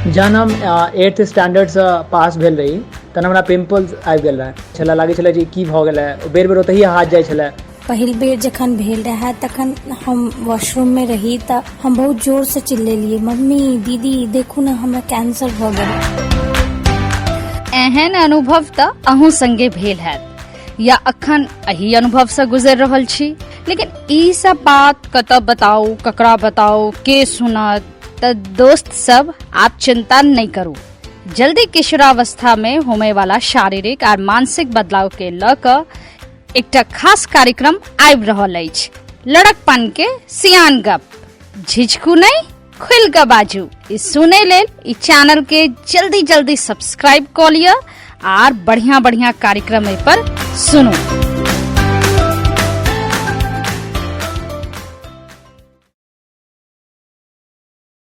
जहन हम 8th standard से पास भेल रही तहन हमरा पिम्पल्स आबि गेल रहे छला, लागे छलै जे की भऽ गेलै, बेर बेर ओतहि हाथ जाइ छलै। पहिल बेर जखन भेल रहा तखन हम वॉशरूम में रही त हम बहुत जोर से चिल्लेलिए, मम्मी दीदी देखू ना हमरा कैंसर भ गेल। एहन अनुभव त अहूँ संगे भेल हैत या अखन एही अनुभव से गुजर रहल छी, लेकिन ई सब बात कतऽ बताऊ, ककरा बताऊ, के सुनत। त दोस्त सब आप चिंता नहीं करू, जल्दी किशोरावस्था में होने वाला शारीरिक और मानसिक बदलाव के ल एकटा खास कार्यक्रम आबि रहल अछि, लड़कपन के सियान गप। झिझकू नहीं, खुल के बाजू। ई सुने लेल ई चैनल के जल्दी जल्दी सब्सक्राइब कर लिया और बढ़िया बढ़िया कार्यक्रम पर सुनू।